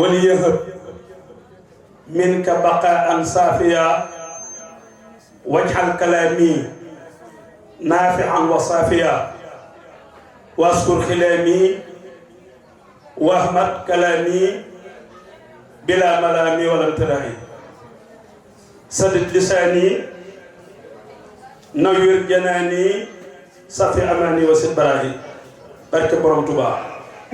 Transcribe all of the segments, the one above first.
وليهب منك بقاء صافيا واجعل كلامي نافعا وصافيا واذكر خلامي واحمد كلامي بلا ملامي ولا امتراء سدد لساني نوير جناني صفي اماني وسد براهي barke borom Touba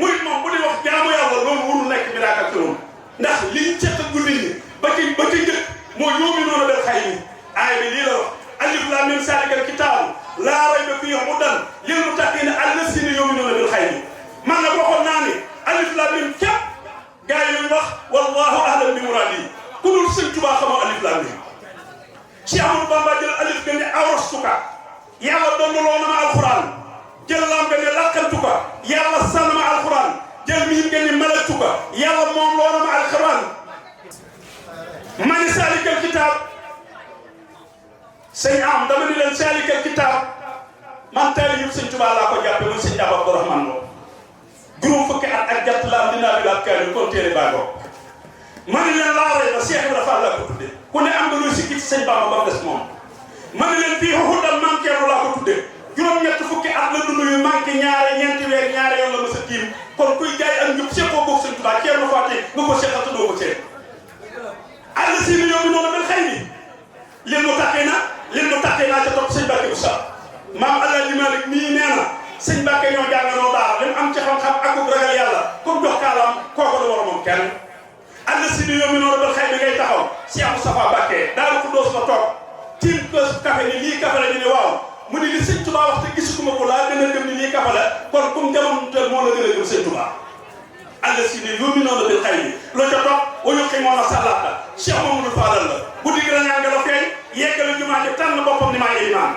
murit moom bu di wax jaamu yàlla loolu wunu nekk miracle ci noonu ndax liñ cett julli ñi ba ci njëkk moo yóomi noonu del xay ni aay bi lii la wax alif lam mim zalikal kitaabu laa rayba fiihi hudan lil muttaqiina allaziina yu'minuuna bil xaybi man nag waxoon naa ni alif lam mim képp gaa yi ñu wax wallahu a'lam bi muraadi ku dul sëñ Touba xamoo alif lam mim Cheikh Amadou Bamba jël alif ga ne awrastuka yàlla donnaloo na ma alquran jël lam ga ne laqantuka yàlla sànn ma alquran jël miim ga ne malaktuka yàlla moom loo na ma alquran mani salikal kitaab sëñ am dama ni leen salikal kitaab man teel yu sëñ Touba laa ko jàppe muy sëñ Daba Abdourahmane Lo juróom fukki at ak jàtt la am dinaa bi laat kaani kon téere baago ma ni leen laa rey ba Cheikh Ibrahima Fall laa ko tudde ku ne am nga luy sikki ci sëñ Bamba ba des moom ma ni leen fii xuxudal manqueeru laa ko tudde juróom-ñett fukki at la dund yu manqué ñaare ñeenti weer ñaare yoon la ma sa tiim kon kuy jaay ak njub seqoo boog sëñ Touba ceer lu fàtte nga ko seqal te doo ko ceer àll si ni yóbbu noonu mel xëy ni leen mu tàkkee naa ca topp sëñ Mbàkke bu sax maam Alaaji Malik mii nee na sëñ Mbàkke ñoo jànganoo daara li mu am ci xam-xam ak ragal yàlla comme jox kaalam kooku la war a moom kenn àll si ni yóbbu noonu mel xëy ni ngay taxaw Cheikh Moustapha Mbàkke daal ko doos la toog tiim kës kafe ni lii kafe la ñu ne waaw mu ni li sëñ Touba wax te gisuma ko laa gën a gëm ni lii kafe la kon comme jamono teel moo la gën a gëm sëñ Touba àll si ni yóbbu noonu mel xëy ni loo ca topp wayu ximoon a salaata Cheikh Mamadou Fadal la bu digg la ñaa nga la feeñ yeggale jumaa ji tànn boppam ni maa ilimaan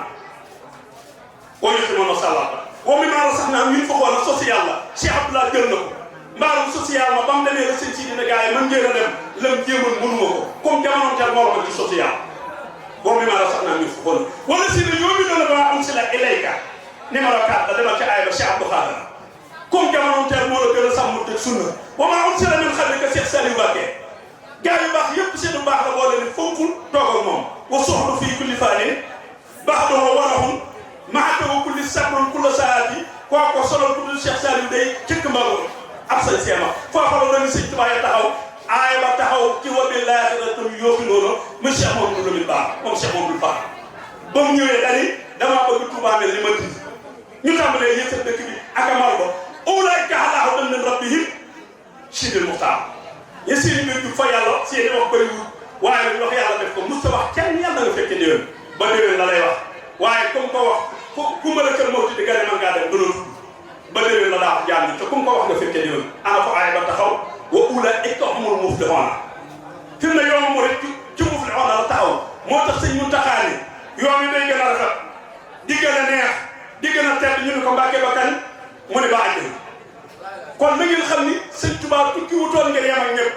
wayu ximoon a salaata woo mi maa la sax naa min fa xool na social la Cheikh Abdoulaye jël na ko mbaarum social ma ba mu demee la sëñ si dina gars yi man ngeen a dem lam jéemoon mënuma ko comme jamono teel moo la ko ci social boo mi maa la sax naa min fa xool wala si ne yóbbi na la ba am si la ilayka numéro 4 la demal ca aay ba Cheikh Abdou Khadre comme jamono teel moo la gën a sàmm teg sunna ba maa am si la même xam ne que Cheikh Saliou Mbacké gaa yu baax yëpp seen bu baax la boo leen fonkul toog ak moom wa soxlu fii kulli faanin baax doo warahum maatawa kulli sabron kulla saati koo solol ku dul Cheikh Saliou day cëkk mbago ab sañ seema foofa la doon sëñ Tuubaa ya taxaw aay ba taxaw ci wabi laaxiratum yooxi noonu mu Cheikh Mamadou Lamine Bara moom Cheikh Mamadou Bara ba mu ñëwee dani damaa bëgg Touba mel ni ma di ñu tàmbalee yësal dëkk bi ak amal ko ulaa'ika alaa hudan min rabbihim sidil muxtaar ya seeni mbir ju fa yàlla seeni wax bëriwul waaye nag wax yàlla def ko mos ta wax kenn yàlla nga fekke déwén ba déwén la lay wax waaye comme ko wax ku mën a kër mawti di gane man ngaa dem gënoo tudd ba déwén la daa wax jàng te comme ko wax nga fekke déwén ana fa aay ba taxaw wa ulaa'ika humul muflihuun fi mu ne yoonu mu rek ci muflihuun la taxaw moo tax sëñ Muntaxa ni yoon yi day gën a rafet di gën a neex di gën a tedd ñu ne ko Mbàkke ba kañ mu ne ba àjjana kon na ngeen xam ni sëñ Touba tukki wutoon ngeen yem ak ñëpp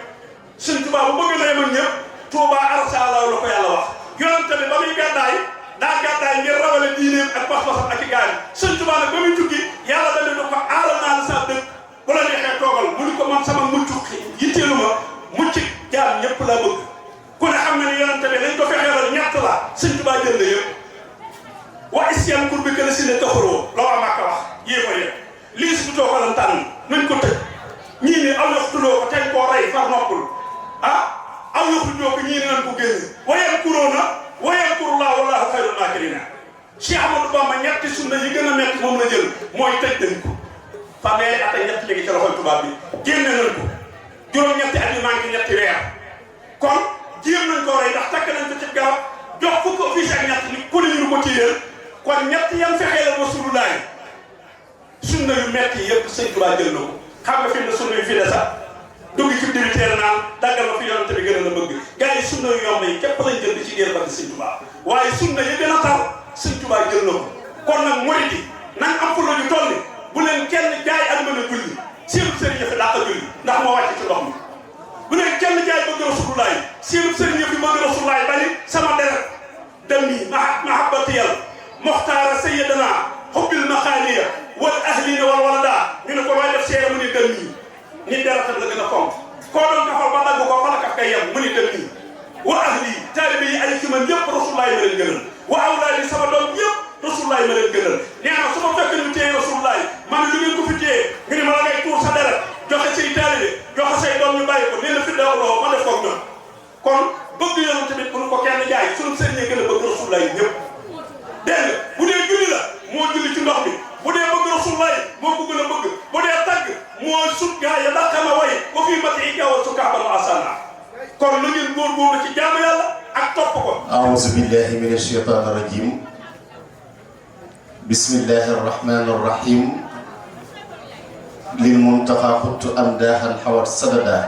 sëñ Touba bu bëgg na yem ak ñëpp Touba arsalaw la ko yàlla wax yonente bi ba muy gàddaay daa gàddaay ngir rawale diineem ak pas-pasam ak i gaay sëñ Touba nag ba muy tukki yàlla dañu ne ko aaral naa la sa dëkk bu la neexee toogal mu ni ko man sama mucc yitteelu ma mucc jaam ñëpp laa bëgg ku ne xam na ni yonente bi lañ ko fexeeral ñett la sëñ Touba jël na yëpp wa isyan kur bi kën a si ne kafaroo la waa Màkka wax yée fa yëpp lii si bu too ko lan tànn nañ ko tëj ñii ni aw yoxtuloo ko teñ koo rey far noppul aw yoxtuloo ko ñii ni nan ko génne wayam kuróona wayam kurulaa wallaahu xayrul maakiriina Cheikh Amadou Bamba ñetti sunna yi gën a metti moom la jël mooy tëj nañ ko fanweeri at ak ñett léegi ci loxoy tubaab bi génne nañ ko juróom-ñetti at yu manqué ñetti weer kon jéem nañ koo rey ndax takk nañ ko ci garab jox fukk office ak ñett ni ku ne ñu ko tiireel kon ñett yan fexee la Rasulullaay sunna yu metti yëpp sëñ Tuubaa jël na ko xam nga fi mu ne sunna yu fi de sax dugg ci dibiteer naan daggal ma fi yonante bi gën a la bëgg gars yi sunna yu yomb yi képp lañ jël di ci deel ba di sëñ Tuubaa waaye sunna yi gën a tar sëñ Tuubaa jël na ko kon nag murid yi nañ am fulla ju toll bu leen kenn jaay ak mën a julli seenub sëriñ fi daa ko julli ndax moo wàcc ci ndox mi bu leen kenn jaay bëgg Rasulullaay seenub sëriñ fi bëgg Rasulullaay bani sama deret dem nii mahabbatiyal moxtaara sayyidana xubbil maxaaniya wal ahlina wal walada ñu ne ko looy def seere mu ne dem nii nit deretam la gën a fonk koo doon kafal ba dagg ko fa la kaf kay yem mu ni dem nii wa ahli taalibe yi ay ci man yëpp rasulullah ma leen gënal wa awlaadi sama doom yëpp rasulullah ma leen gënal nee na su ma fekk ñu téye rasulullah man lu ngeen ko fi téye nga ni ma la ngay tuur sa deret joxe say taalibe joxe say doom ñu bàyyi ko nee na fi dawloo ma def koog ñoom kon bëgg yoonu tamit mënu ko kenn jaay sunu sëriñ yi gën a bëgg rasulullah yi ñëpp dégg nga bu dee julli la moo julli ci ndox mi bu dee bëgg rasulullah moo ko gën a bëgg bu dee tagg moo sut gaa ya dàqama way ko fii mati i gawa su kaabal asana kon lu ngeen góorgóorlu ci jaamu yàlla ak topp ko a'uuzu billahi mina shaytaani rajim bismillahi rahmani rahim lil muntaqa xuttu amdaahan xawat sadada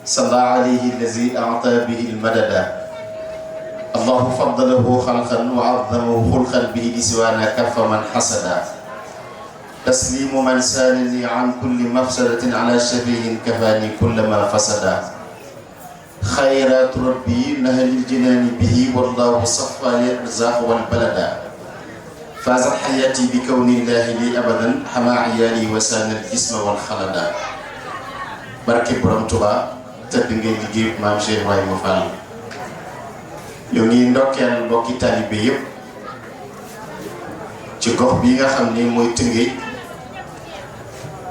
salla alayhi allazi a'ta bihi almadada allahu faddalahu xalqan wa azzamahu xulqan bihi liswaana kafa man xasada taslimu man saanani an kulli mafsadatin ala shafihin kafaani kulla ma fasada خيرات ربي نهل الجنان به والله صفى للرزاق والبلدا فازت حياتي بكون الله لي أبدا حما عيالي وسان الجسم والخلدا barke borom Tuba tëdd ngay liggéey maam Cheikh Ibrahima Fall ñoo ngi ndokkeel mbokki taalibe yëpp ci gox bi nga xam ne mooy Tëngéej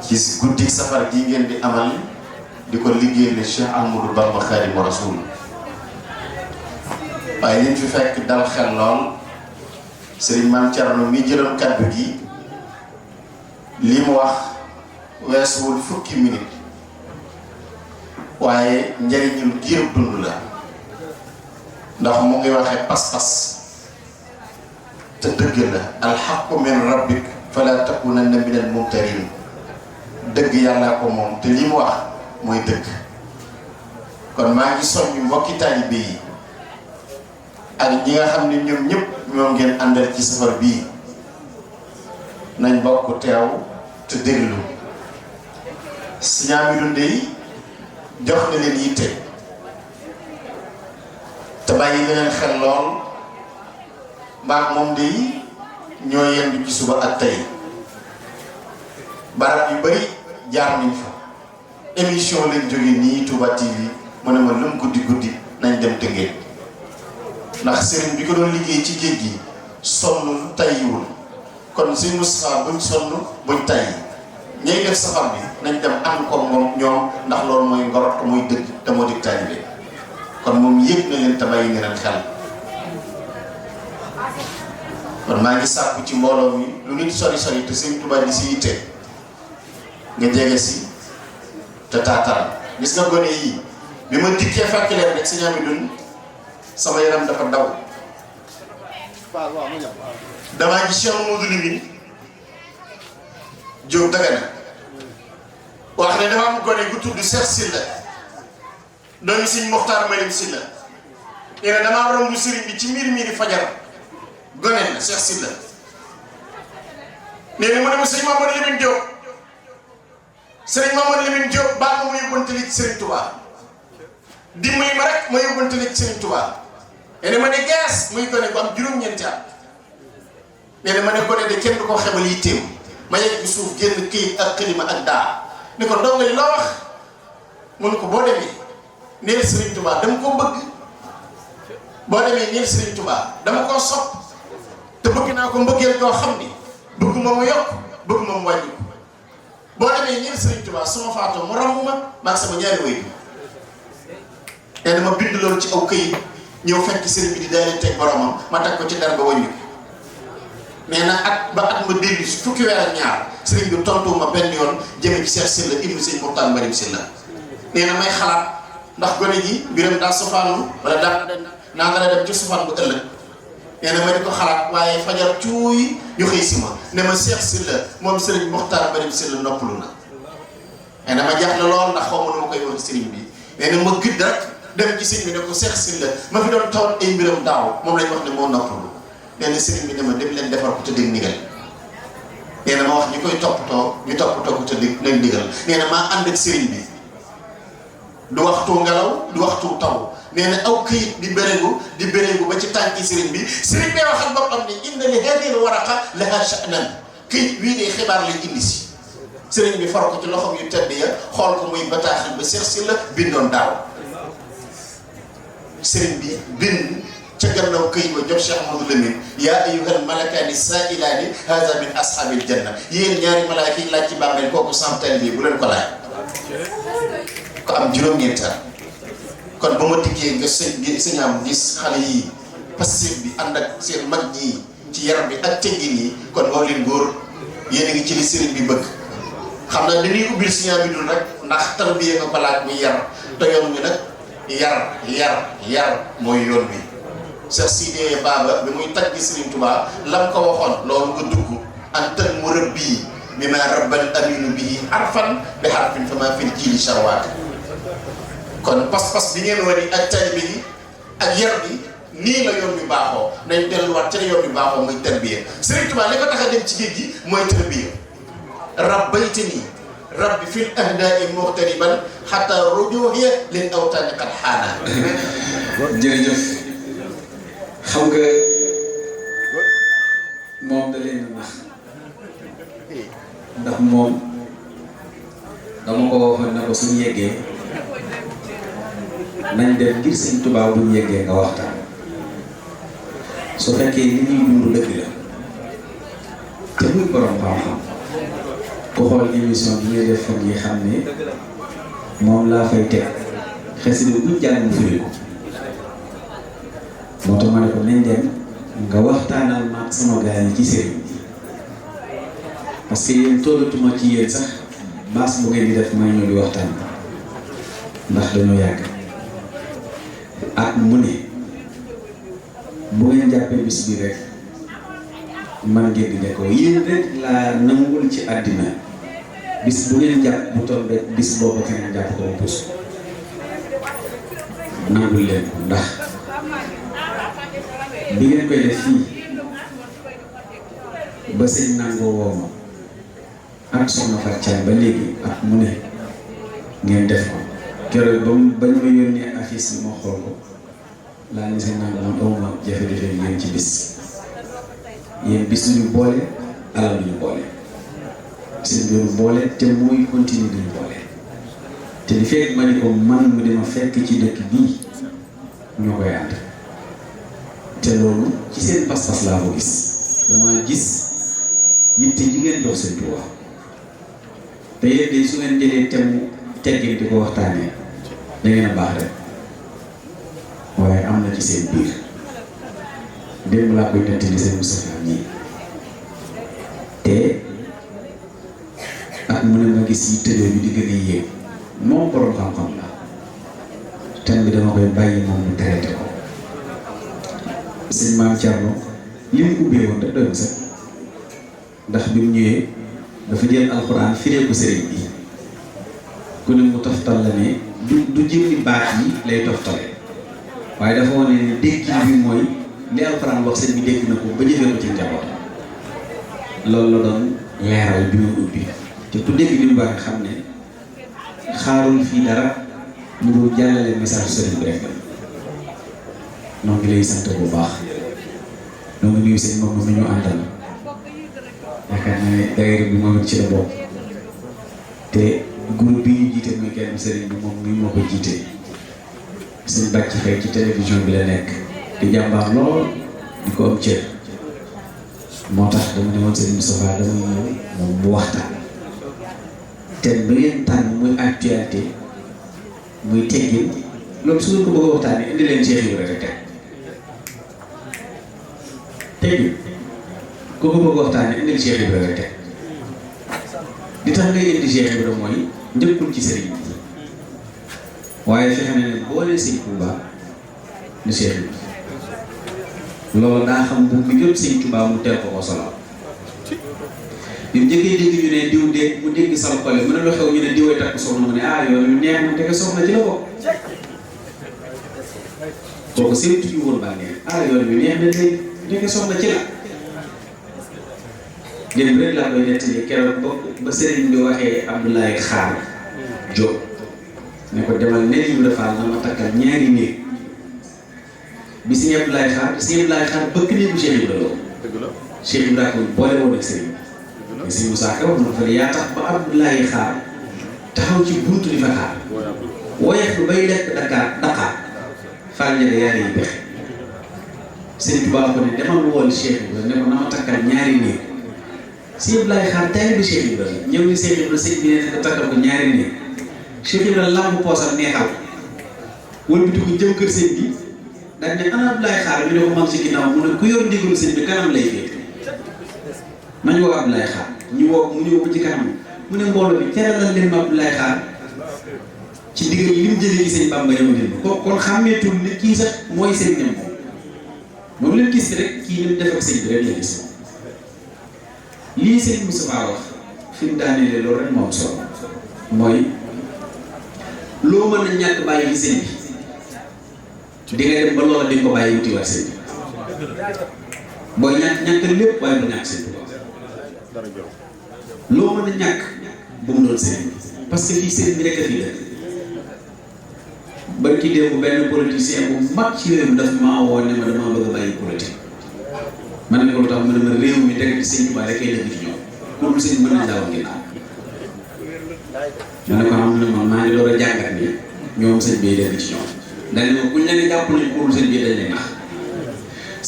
ci guddi safar gi ngeen di amal di ko liggéeyal Cheikh Ahmadou Bamba Khadimu Rasul waaye liñ fi fekk dal xel lool Serigne Mame Thierno mi jëloon kaddu gi li mu wax weesuwul fukki minute waaye njëriñul giirub dund la ndax mu ngi waxee pas-pas te dëgg la alxaqu min rabbik fala takunanna min al mumtarin dëgg yàllaa ko moom te li mu wax mooy dëgg kon maa ngi soññ mbokki taalibe yi ak ñi nga xam ne ñoom ñëpp ñoom ngeen àndal ci safar bii nañ bokk teew te déglu Sëñ Amidou Ndeye jox na leen yitte te bàyyi leen xel lool maak moom Ndeye ñoo yendu ci suba ak tey barab yu bari jaar nañ fa émission lañ jógee nii Touba TV mu ne ma lum guddi guddi nañ dem Tëngéej ndax sëriñ bi ko doon liggéey ci géej gi sonn tayyiwul kon Sëñ Moustapha buñ sonn buñ tayyi ñay def safar bi nañ dem ànd ko moom ñoom ndax loolu mooy ngor te mooy dëgg te moo di taalibe kon moom yëg na leen te bàyyi nga leen xel kon maa ngi sàkku ci mbooloo mi lu nit sori sori te Sëñ Touba di si yitte nga jege si te taataral gis nga gone yii bi ma dikkee fekk leen rek Sëñ Amidou sama yaram dafa daw damaa gis Cheikh Modou Limine Diop Dagana wax ne dafa am gone gu tudd Cheikh Sylla doomi Sëñ Mokhtar Marim Sylla nee na damaa romb sëriñ bi ci miir fajar gone na Cheikh Sylla nee na mu ne ma sëñ Mamadou Limine Diop sëriñ Mamadou Limine Diop baa ma yóbbante li ci Sëriñ Touba dimbali ma rek ma yóbbante li ci Sëriñ Touba nee na ma ne gees muy gone bu am juróom-ñeenti at nee na ma ne gone de kenn du ko xebal yitteem ma yegg bi suuf génn këyit ak xalima ak daa ni ko ndaw nga li la wax mu ne ko boo demee neel Sëriñ Touba dama ko bëgg boo demee neel Sëriñ Touba dama koo sopp te bëgg naa ko mbëggeel koo xam ni bëgg ma mu yokk bëgg ma mu wàññi boo demee neel Sëriñ Touba su ma faatoo mu romb ma maag sama ñaari wéy nee na ma bind loolu ci aw këyit ñëw fekk sëriñ bi di daal teg boromam ma teg ko ci dara ba wàññi nee na at ba at ma dellu si fukki weer ak ñaar sëriñ bi tontu ma benn yoon jëme ci Cheikh Sylla ibnu Sëñ Mokhtar Marim Sylla nee na may xalaat ndax gone gi mbiram daa sofaanu wala daa naa nga dem ci sofaan bu ëllëg nee na ma di ko xalaat waaye fajar cuuy ñu xëy si ma ne ma Cheikh Sylla moom Sëriñ Mokhtar Marim Sylla noppalu na nee na ma jaaxle lool ndax xaw ma nu ma koy woon sëriñ bi nee na ma gëdd rek dem ci sëriñ bi ne ko Cheikh Sylla ma fi doon tawat ay mbiram daaw moom lañ wax ne moo noppalu nee na sëriñ bi ne ma dem leen defar ko te dégg ndigal nee na ma wax ñi koy toppatoo ñu toppatoo ko te dégg ndigal nee na maa ànd ak sëriñ bi du waxtu ngelaw du waxtu taw nee na aw këyit di bérégu ba ci tànki sëriñ bi sëriñ bee waxal boppam ne inna li hadhihi waraqa laha sha'nan këyit wii de xibaar lañ indi si sëriñ bi for ko ci loxoom yu tedd ya xool ko muy bataaxal ba Cheikh Sylla bindoon daaw sëriñ bi bind ca gannaaw këy ba jox Cheikh Amadou Lamine yaa ayyuhal malakaani saa'ilaani haza min ashaabil janna yéen ñaari malaaka yi laaj ci bàmmeel kooku santal bi bu leen ko laaj ko am juróom-ñeenti at kon ba ma dikkee nga sëñ am gis xale yi passif bi ànd ak seen mag ñi ci yaram bi ak teggin yi kon woo leen góor yéen a ngi ci li sëriñ bi bëgg xam naa dañuy ubbil signal bi dul rek ndax tarbiya nga ko laaj muy yar te yoon bi nag yar mooy yoon bi Cheikh Sidé Baba bi muy tagg Serigne Touba lam ko waxoon loolu nga dugg antal murabbi bi ma rabbal aminu bihi harfan bi harfin fa ma fil jiili sharwaat kon pas-pas bi ngeen wari ak taalibe gi ak yar bi nii la yoon bi baaxoo nañ delluwaat ca yoon bi baaxoo muy tarbiya Serigne Touba li ko tax a dem ci géej gi mooy tarbiya rabbaytani rabbi fil ahdaa'i muxtariban xataa rujuuhiya lil awtaani qad xaana. jërëjëf xam nga moom da leen a nax ndax moom dama ko waxoon ne ko suñu yeggee nañ dem ngir Sëñ Tuubaa bu ñu yeggee nga waxtaan su fekkee li ñuy dund dëgg la te muy borom xam-xam ku xool émission bi ngay def fan yi xam ne moom laa fay teg xasida buñ jàng mu firi ko moo tax ma ne ko nañ dem nga waxtaanal ma ak sama gars yi ci sëriñ bi parce que yéen tollatuma ci yéen sax baas bu ngeen di def may ñëw di waxtaan ndax dañoo yàgg ak mu ne bu ngeen jàppee bis bi rek man ngeen di ne ko yéen rek laa nangul ci àddina bis bu ngeen jàpp bu toll rek bis boobu keneen jàpp ko mu pus nangul leen ko ndax bi ngeen koy def fii ba sëñ nangoo woo ma ak soxna Fatou Thiam ba léegi ak mu ne ngeen def ko keroog ba ñu ma yónnee affiche bi ma xool ko laa ni sëñ nangoo man awma jafe-jafe yéen ci bis yéen bis ñu boole alal ñu boole seen biir boole te mooy continuer duñu boole te li fekk ma ni ko man mu dima fekk ci dëkk bii ñoo koy ànd te loolu ci seen pas-pas laa ko gis dama gis yitte ji ngeen jox Sëñ Tuubaa te yéen de su ngeen jëlee thème teggin di ko waxtaanee da ngeen a baax rek waaye am na ci seen biir démb laa koy nettali seen Moustapha ñii te ak mu ne ma gis yi tëjoo bi di gën a yéeg moom borom xam-xam la thème bi dama koy bàyyi moom mu traité ko sëñ Maam Thierno li mu ubbee woon rek doy na sax ndax bi mu ñëwee dafa jël alxuraan firee ko sëriñ bi ku ne mu toftal la ne du jëmmi baat yi lay toftale waaye dafa wane ne dégg bi mooy li alxuraan wax sëñ bi dégg na ko ba jëfee ko ci njaboot loolu la doon leeral bi mu ubbi te ku dégg li mu baax xam ne xaarul fii dara mu dul jàllale message sëriñ bi rek noo ngi lay sant bu baax noo ngi nuyu seen moom mi ñu àndal yaakaar naa ne daayira bi moom it ci la bokk te groupe bi ñu jiite muy kenn sëriñ bi moom mi moo ko jiite seen bàcc fay ci télévision bi la nekk di jàmbaar lool di ko am cër moo tax dama ne woon sëriñ Moustapha dama ñëw moom mu waxtaan te ba ngeen tànn muy actualité muy teggin loolu su ngeen ko bëgg a waxtaanee indi leen Cheikh Ibra rek teggin ku ko bëgg a waxtaanee indil Cheikh Ibra rek li tax ngay indi Cheikh Ibra mooy njëkkul ci sëriñ bi waaye fexe na ne boole sëñ Touba ne Cheikh Ibra loolu daa xam bu mi jot sëñ Touba mu teel ko solo bi mu njëkkee dégg ñu ne diw de mu dégg sama xole mu ne lu xew ñu ne diwee takk soxna mu ne yoon yu neex mu tege soxna ci la bokk kooku séntu ñu woon baa ngeen yoon yu neex na léegi tege soxna ci la léegi rek laa koy nettali keroog ba sëriñ bi waxee Abdoulaye Xaar Diop ne ko demal ne ñu defal na ma takkal ñaari néeg bi si Abdoulaye Xaar bëgg néegu Cheikh Ibra loolu Cheikh Ibra ko boole woon ak sëriñ mais sëñ Moussa Ka wax na fa yaa tax ba Abdoulaye xaar taxaw ci buntu di fa xaar woyeef lu bay lekk Dakar Fall Ndiaye yaa ngi pexe sëñ Tuubaa ko ne demal wool Cheikh Ibrahima ne ko na ma takkal ñaari néeg sëñ Abdoulaye xaar taalibe bi Cheikh Ibrahima ñëw ni Cheikh Ibrahima sëñ bi ne ko takkal ko ñaari néeg Cheikh Ibrahima lamb poosam neexal wëlbati ko jëm kër sëñ bi dañ ne ana Abdoulaye xaar ñu ne ko mag ci ginnaaw mu ne ku yor ndigalu sëñ bi kanam lay féete nañ woo Abdoulaye xaar ñu woo mu ñëw ko ci kanam mu ne mbooloo bi teralal leen ma Abdoulaye xaar ci ndigal li mu jëlee ci sëñ Bamba ñëw leen kon xàmmeetul ne kii sax mooy sëñ ñam moom leen gis rek kii ni mu def ak sëñ bi rek la gis lii sëñ Moustapha wax fi mu daanelee loolu rek moo am solo mooy loo mën a ñàkk bàyyi ci sëñ bi di nga dem ba loola di nga ko bàyyi wutiwaat sëñ bi booy ñàkk lépp waaye du ñàkk sëñ bi loo mën a ñàkk bu mu doon sëñ bi parce que fii sëñ bi rek a fi def ba ki démb benn politicien bu mag ci réew mi daf maa woo ne ma damaa bëgg a bàyyi politique man ne ko lu tax ma ne ma réew mi teg ci sëñ Tuubaa rek ay dëgg ci ñoom ku dul sëñ mën nañ laa woon ginnaaw ma ne ko xam ne man maa ngi door a jàngat ni ñoom sëñ bi dëgg ci ñoom dañ ne ma buñ la ne jàpp nañ ku dul sëñ bi dañ lay nax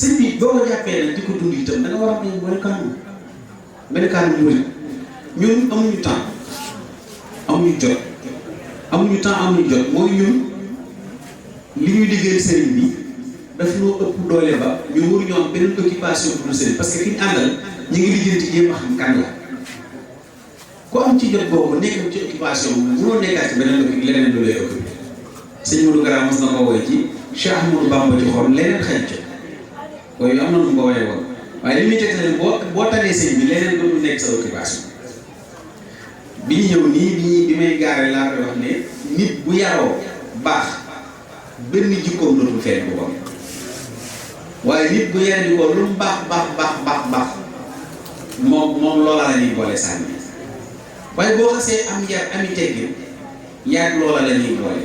sëñ bi boo ko jàppee nag di ko dund itam da nga war a am melokaanu murit ñun amuñu temps amuñu jot mooy ñun li ñuy liggéey sëriñ bi daf noo ëpp doole ba ñu waruñoo am beneen occupation pour sëriñ parce que ki ñu àndal ñu ngi lijjanti jéem a xam kan la ku am ci jot boobu nekk ci occupation bi mënoo nekkaat ci beneen leneen lu lay occupé sëñ Modou Gara mos na ko woy ci Cheikh Ahmadou Bamba ci xool leneen xëy ca waaye am na nu mu ko woyee woon waaye li muy tegtale boo tanee sëñ bi leneen dootul nekk sa occupation bi ñu ñëw nii bi may gaare laa koy wax ne nit bu yaroo baax benn jikkoom dootul feeñ bu ko waaye nit bu yaree ko lu mu baax moom loola la ñuy boole sànni waaye boo xasee am yar ami teggin yaag loola la ñuy boole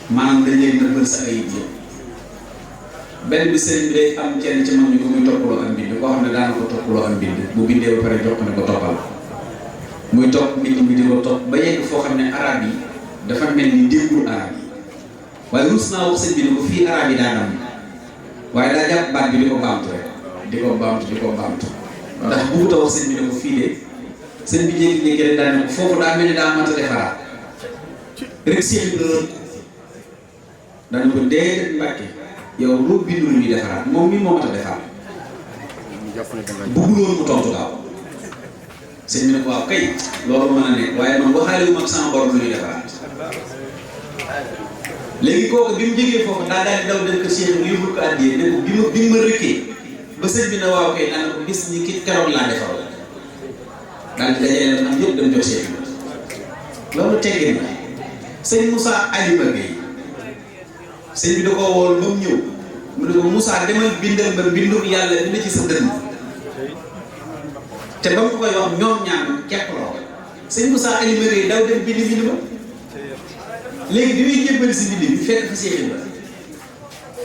maanaam dañ leen nëbbal sa ayib yëpp benn bi sëriñ bi day am kenn ci mag ñi ko muy toppaloo am mbind koo xam ne daana ko toppaloo am mbind bu bindee ba pare jox ko ne ko toppal muy topp mbind mi di ko topp ba yegg foo xam ne arab yi dafa mel ni déggul arab yi waaye rus naa wax sëñ bi ne ko fii arab yi daanam waaye daa jàpp baat bi di ko baamtu rek di ko baamtu ndax bugut a wax sëñ bi ne ko fii de sëñ bi jékki-jékki rek daa ne ko foofu daa mel ni daa mat a defaraat rek Cheikh Ibrahima dana ko déedéet Mbàkke yow loo bindu lu ñuy defaraat moom mii moo mat a defaraat bëgguloon mu tontu gaaw sëñ bi ne ko waaw kay loolu mën a nekk waaye man waxaale wu mag sama borom lu ñuy defaraat léegi kooku bi mu jógee foofu daal di daw dem kër Cheikh bi yóbbul ko àddiyee ne ko bi ma rëkkee ba sëñ bi ne waaw kay dana ko gis ni ki keroog laa defaroon daal di dajale na am yëpp dem jox Cheikh bi loolu teggee na sëñ Moussa Alima Gueye sëñ bi da koo woon ba mu ñëw mu ne ko Moussa demal bindal ba bindu yàlla dina ci sa dënn te ba mu koy wax ñoom ñaar képp la ko sëñ Moussa Alima Gueye daw dem bind ba léegi bi muy jébbali si bind bi fekk fa Cheikh Ibrahima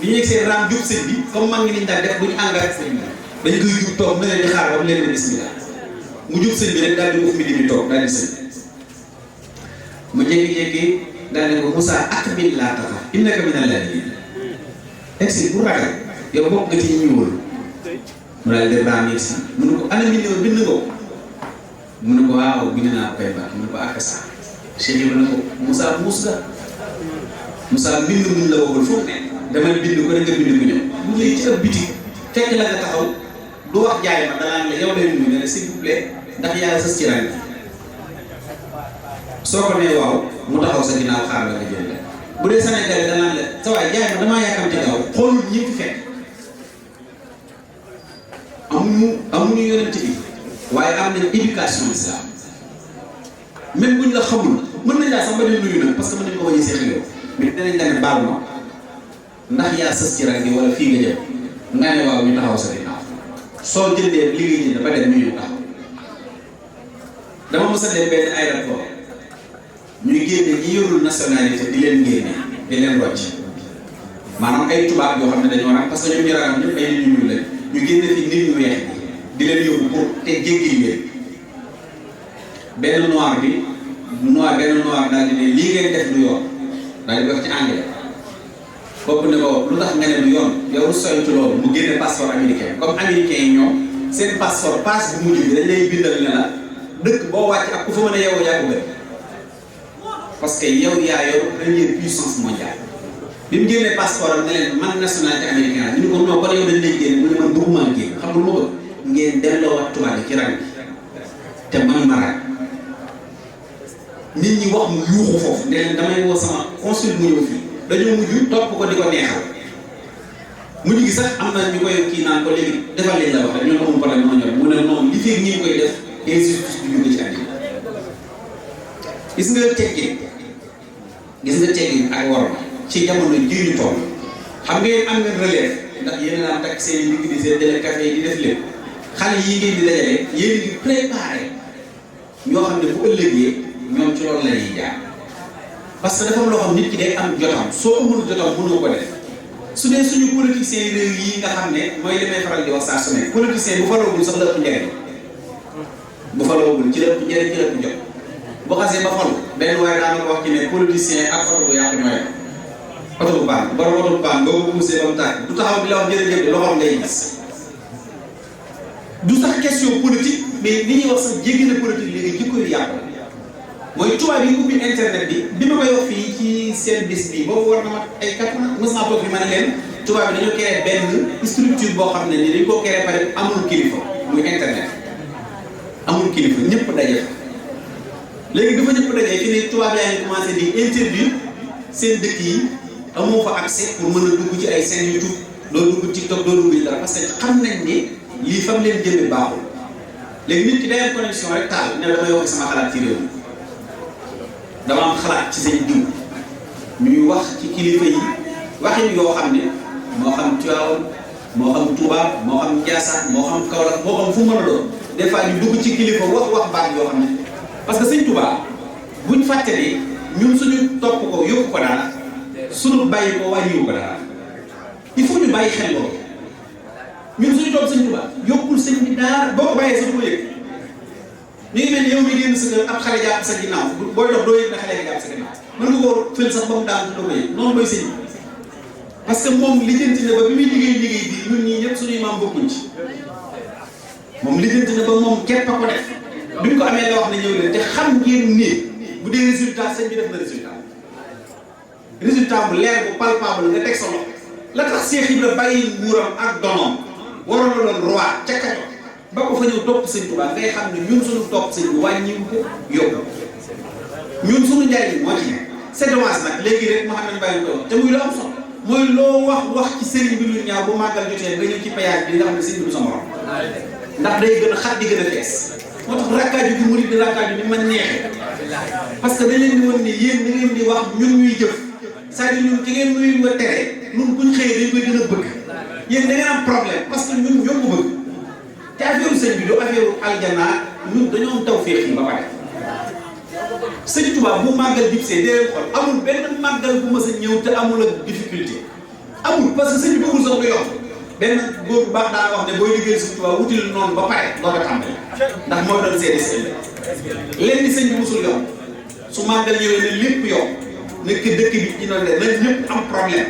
bi ñu yegg seen raam jub sëñ bi comme mag ngi niñ daan def bu ñu engrais sëñ bi dañ koy jub toog na leen di xaar ba mu leen di bismillah mu jub sëñ bi rek daal di uf midi bi toog daal di sëñ mu jékki-jékki daal ne ko Moussa aqbil laa taxaf innaka minal laaliin egsi bu ragal yow bokk nga ci ñuul mu daal di raam yegsi mu ne ko ana mbind ma bind nga ko mu ne ko waaw bind naa ko kay baax mu ne ko akasa Cheikh Ibrahima ne ko Moussa muus nga Moussa mbind mun la waxul foofu ne dama bind ko rek nga bind ko ñëw bu ñëwee ci ab bitik fekk la nga taxaw du wax jaay ma danaa la yow lay nuyu ne la s'il vous plaît ndax yaa sës ci rang soo ko nee waaw mu taxaw sa ginnaaw xaar la nga jël bu dee Sénégal danaa la sa waay jaay ma damaa yàkkam ci gaaw xoolul ñi fi fekk amuñu yonent bi waaye am nañ éducation islam même buñ la xamul mën nañ laa sax ba nuyu nag parce que mën nañ ko bañ a seexal yow mais dinañ la ne baal ma ndax yaa sës ci rang wala fii nga jëm nga ne waaw ñu taxaw sa ginnaaw soo jëndee li ngay jënd ba dem ñu taxaw dama mos a dem benn aéroport ñuy génne ñi yorul nationalité di leen génne di leen rocc maanaam ay tubaab yoo xam ne dañoo ram parce que ñoom ñu raram ñëpp ay nit ñu ñuul lañ ñu génne fi nit ñu weex di leen yóbbu pour te jéggi leen benn noir daal di ne lii ngeen def du yoon daal di wax ci anglais kooku ne ko lu tax nga ne du yoon yow soytu loolu mu génne passeport américain comme américain yi ñoom seen passeport passe bu mujj bi dañ lay bindal ne la dëkk boo wàcc ak ku fa mën a yeewoo yaa ko gën parce que yow yaa yor première puissance mondiale bi mu génnee passeport am ne leen man nationalité américain la ñu ne ko non kon yow dañ lay génne mu ne man bëgguma génn xam nga lu ma bëgg ngeen delloowaat tubaab yi ci rang te man ma rang nit ñi wax mu yuuxu foofu ne leen damay woo sama consul mu ñëw fii dañoo mujj topp ko di ko neexal mujj gi sax am na ñu koy kii naan ko léegi defal leen la wax rek ñoom amul problème moo ñor mu ne noonu li fekk ñi koy def injustice bi jóge ci àddina gis nga teggin ak war ci jamono jii ñu toll xam ngeen am ngeen relève ndax yéen a naan takk seen i digg di seen délai café yi di def lépp xale yi ngeen di dajale yéen a ngi préparé ñoo xam ne bu ëllëgee ñoom ci loolu la ñuy jaar parce que dafa am loo xam nit ki day am jotam soo amul jotam mënoo ko def su dee suñu politiciens réew yi nga xam ne mooy li may faral di wax saa su ne politicien bu faloogul sax la ëpp njëriñ bu faloogul ci la ëpp njëriñ ci la ëpp jot bu xasee ba falu benn waaye daana ko wax ci ne politicien ak oto bu yàqu ñooy oto bu baax borom oto bu baax nga ko poussé ba mu tàkk du taxaw di la wax jërëjëf de loxoom ngay gis du sax question politique mais li ñuy wax sax jéggi na politique léegi jikko yu yàqu mooy tubaab yi ubbi internet bi ma koy wax fii ci seen bis bi boobu war na ma ay 4 ans mos naa toog fi ma ne leen tubaab bi dañoo créé benn structure boo xam ne ni dañ koo créé pare amul kilifa muy internet amul kilifa ñëpp daje fa léegi dafa ñëpp daje fi ne tubaab yaa ngi commencé di interdire seen dëkk yi amoo fa accès pour mën a dugg ci ay chaîne YouTube doo dugg TikTok doo dugg ci dara parce que xam nañ ni lii fam leen jëme baaxul léegi nit ki day am connexion rek taal ne damay wax sama xalaat ci réew mi dama am xalaat ci seen diw ñuy wax ci kilifa yi waxin yoo xam ne moo xam Tivaouane moo xam Touba moo xam Ndiassane moo xam Kaolack moo xam fu mën a doon des fois ñu dugg ci kilifa wax baat yoo xam ne parce que sëñ Touba buñ fàtte ne ñun suñu topp ko yóbbu ko dara suñu bàyyi ko wàññiwu ko dara il faut ñu bàyyi xel loolu ñun suñu topp sëñ Touba yóbbul sëñ bi dara boo ko bàyyee sax ko yëg ñu ngi mel ni yow mi génn sa kër ab xale jàpp sa ginnaaw booy dox doo yëg ne xale jàpp sa ginnaaw mën nga koo fël sax ba mu daanu doo ko yëg noonu mooy sëñ bi parce que moom lijjanti na ba bi muy liggéey bi ñun ñii ñëpp suñuy maam bokkuñ ci moom lijjanti na ba moom képp a ko def bi ñu ko amee la wax ne ñëw leen te xam ngeen ni bu dee résultat sëñ bi def na résultat bu leer bu palpable nga teg sa loxo la tax Cheikh Ibra bàyyi nguuram ak donoom waroon la doon roi ca Kajoor ba ko fa ñëw topp sëñ Tuubaa ngay xam ne ñun suñu topp sëñ bi wàññiwu ko yóbbu ñun suñu njariñ moo ci ne c'est dommage nag léegi rek moo xam ne bàyyi ko te muy lu am solo mooy loo wax ci sëriñ bi lu ñaaw bu màggal jotee nga ñëw ci péage bi nga xam ne sëñ bi du sa morom ndax day gën a xat di gën a fees moo tax rakkaaju gi murid di rakkaaju ni ma neexee parce que dañ leen di woon ni yéen da ngeen di wax ñun ñuy jëf c'est-à-dire ñun ci ngeen nuyu nga tere ñun buñ xëyee dañ koy gën a bëgg yéen da ngeen am problème parce que ñun ñoo ko bëgg te affaire sëñ bi du affaire aljana ñun dañoo am tawfeex yi ba pare sëñ Tuubaa bu màggal dibsee dee leen xool amul benn màggal bu ma sa ñëw te amul ak difficulté amul parce que sëñ bi bëggul sax lu yomb benn góor bu baax daa wax ne booy liggéey sëñ Tuubaa wutil noonu ba pare doo ko tàmbali ndax moo doon seede sëñ bi leen di sëñ bi musul yomb su màggal ñëwee ne lépp yomb nekk dëkk bi ci noonu la ñëpp am problème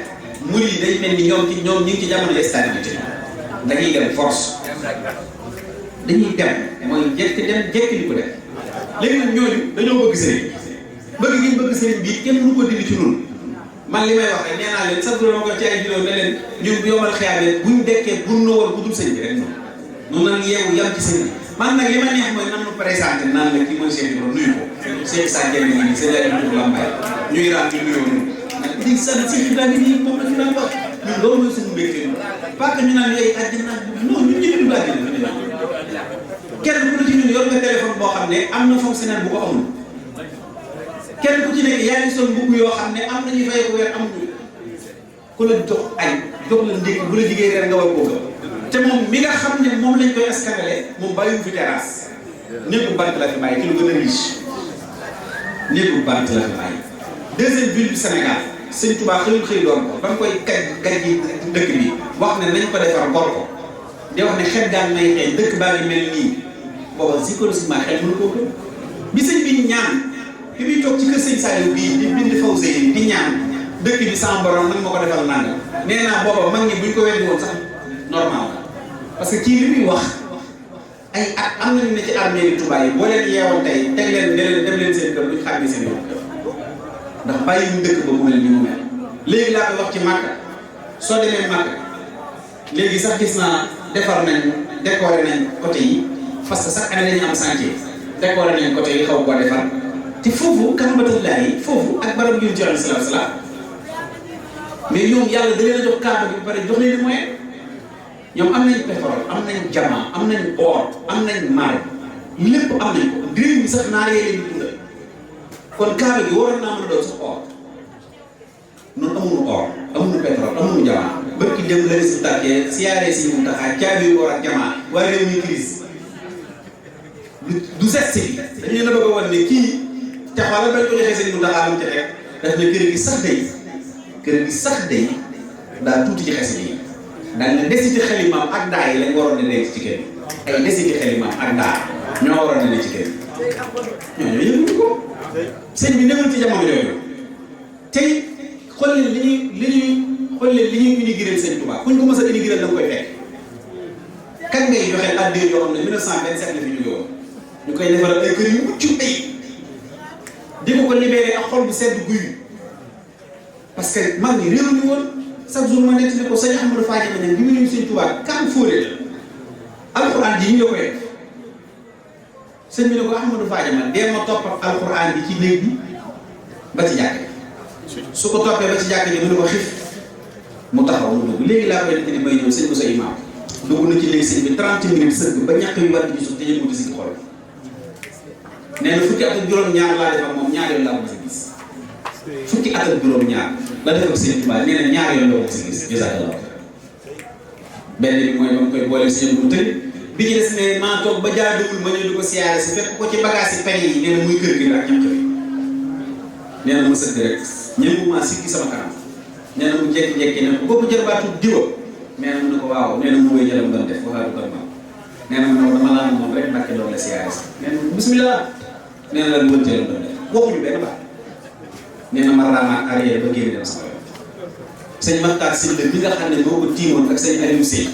mur yi day mel ni ñoom ñu ngi ci jamono stabilité dañuy dem force dañuy dem mooy jekk li ko def léegi nag ñooñu dañoo bëgg sëriñ bëgg gi bëgg sëriñ bii kenn mënu ko dindi ci ñun man li may wax rek nee naa leen sax dama ko ci ay vidéo ne leen ñun bu yombal xiyaamee buñ dekkee buñ noo war bu dul sëriñ bi rek noonu nag yeewu yam ci sëriñ bi man nag li ma neex mooy nan nu présenté naan la kii mooy Cheikh Ibra nuyu ko Cheikh Issa Diène ngi nii seen laaj bi Lambaye ñuy raam ñu nuyoo ñun nag di sant Cheikh Ibra ngi nii moom la ñu daan wax ñun loolu mooy suñu mbégte parce que ñu naan yooyu àddina non ñun ñëpp ñu àddina kenn ku ci ñun yor nga téléphone boo xam ne am na fonctionnaire bu ko amul kenn ku ci nekk yaa ngi sol mbubb yoo xam ne am na ñu fay ko weer amuñu ku la jox añ jox la ndékki bu la liggéey reer nga war koo gëm te moom mi nga xam ne moom lañ koy escalé moom bàyyiwu fi terrasse néegu bant la fi bàyyi ci lu gën a riche néegu bant la fi bàyyi. deuxième ville du Sénégal sëñ Touba xëy doon ko ba nga koy kaj ji dëkk bi wax ne nañ ko defar gor ko di wax ne xet daan may xëy dëkk baa ngi mel nii booba psychologiquement xel mënu koo gëm bi sëñ bi ñaan bi muy toog ci kër sëñ Saliou bii di bind Fawzeyni di ñaan dëkk bi sama borom nag ma ko defal nangam nee naa booba mag ñi buñ ko weddi woon sax normal parce que kii li muy wax ay at am nañu ne ci armée yi Touba yi boo leen yeewoon tey teg leen dem leen seen kër duñ xàmmee seen yoon ndax bàyyi ñu dëkk ba mu mel ni mu mel léegi laa koy wax ci Màkka soo demee Màkka léegi sax gis naa defar nañ décoré nañ côté yi parce que chaque année dañu am chantier décoré nañ côté yi xaw koo defar te foofu Kaabatullaahi yi foofu ak barab yu ci alayhi salaatu salaam mais ñoom yàlla da leen a jox kaaba bi ba pare jox leen moyen ñoom am nañ pétrole am nañ diamant am nañ or am nañ marbre lépp am nañ ko réew mi sax naar yee leen di dundal kon kaaba gi waroon naa mën a doon sax or noonu amuñu or amuñu pétrole amuñu diamant bërki dem la si tàkkee siyaaree si mu taxaa caabi or ak diamant waaye réew mi crise du geste bi dañ leen a bëgg a wan ne kii te xoolal bañ ko joxee seen mu taxaa lam ci rek daf ne kër gi sax day daa tuuti ci xese yi daal ne desiti xelimaam ak daa yi lañ waroon a nekk ci kër gi ay desiti xelimaam ak daa ñoo waroon a nekk ci kër gi ñooñu yënguñu ko sëñ bi newul ci jamono yooyu tey xool leen li ñuy inaugurer sëñ Touba kuñ ko mës a inaugurer da nga koy fekk kañ ngay joxe addiya yoo xam ne 1927 la fi jóge woon ñu koy defaral ay kër yu mucc ay di ko libéré ak xol bu sedd guy parce que mag ñi réew ñu woon chaque jour ma nekk ne ko sëñ Ahmadou Fadima ne bi mu ñëw sëñ Touba kan fóore la alxuraan ji ñu la koy def sëñ bi ne ko Ahmadou Fadima dee ma topp ak alxuraan bi ci néeg bi ba ci jàkk su ko toppee ba ci jàkk ji mu ne ko xif mu taxaw mu dugg léegi laa koy def ni may ñëw sëñ Moussa Imam dugg na ci léegi sëñ bi 30 minutes sëgg ba ñàkk yu war di suuf te yëngu si xol nee na fukki at ak juróom-ñaar laa def ak moom ñaar yoon laa ko mos a gis fukki at ak juróom-ñaar la def ak sëñ Touba nee na ñaar yoon la ko mos a gis jazakallah benn bi mooy ba mu koy boole si ñoom bu tëri bi ci des ne maa toog ba jaaduwul ma ñëw di ko siyaare si fekk ko ci bagage yi peñ yi nee na muy kër gi ak ñam xëy nee na ma sëgg rek ñëpp maa sikki sama kanam nee na mu jékki-jékki ne ko boobu jërbaatu diwa nee na mu ne ko waaw nee na mu wéy jëlam doon def waxaatu ko ma nee na mu ne dama laa moom rek Mbàkke doon la siyaare si nee na bismillah nee na la lu wën jëlam doon def waxuñu benn baat nee na ma raamaat arrière ba génn dem sama yoon sëñ Maxtaar Sylla mi nga xam ne moo ko tiimoon ak sëñ Aliou Sey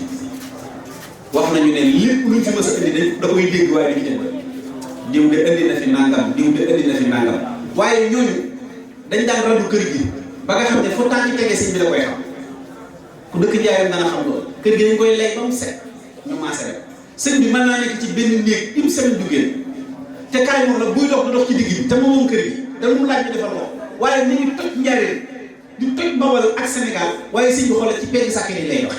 wax nañu ne lépp luñ fi mës a indi dañ da koy dégg waaye duñu jënd diw de indi na fi nangam diw de indi na fi nangam waaye ñooñu dañ daan randu kër gi ba nga xam ne foo tànk tegee sëñ bi la koy xam ku dëkk Njaaréem dana xam loolu kër gi dañ koy lay ba mu set ñu maase rek sëñ bi mën naa nekk ci benn néeg une semaine du génn te kaay moom la buy dox du dox ci digg bi te moom kër gi te lu mu laaj bi defal ko waaye ni ngi toj Njaaréem di toj Bawol ak Sénégal waaye sëñ bi xoolal ci pegg sàkk yi lay dox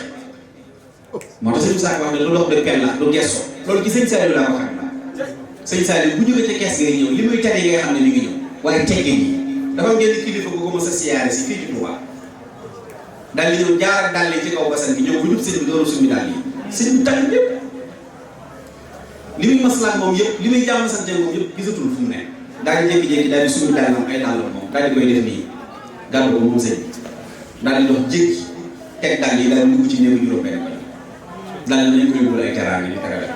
moo tax sëñ Sall wax ne lu dox de pen la du gesso loolu ci sëñ Saliou laa ko xam sëñ Saliou bu jógee ca kees ngay ñëw li muy tere yi nga xam ne ñu ngi ñëw waaye tegge ñi dafa am genn kilifa bu ko mos a siyaare si fii ci Touba daal di ñëw jaar ak daal ci kaw basan bi ñëw bu jub sëñ bi doon summi daal yi sëñ bi tànn yëpp li muy maslaat moom yëpp li muy jàmm sante moom yëpp gisatul fu mu ne daal di jékki-jékki daal di summi daal moom ay dàll moom daal di koy def nii gàll ko moom sëñ bi daal di dox jékki teg daal yi daal di dugg ci néew juróom-benn ko daal di nañ ko yóbbul ay teraanga ñu terale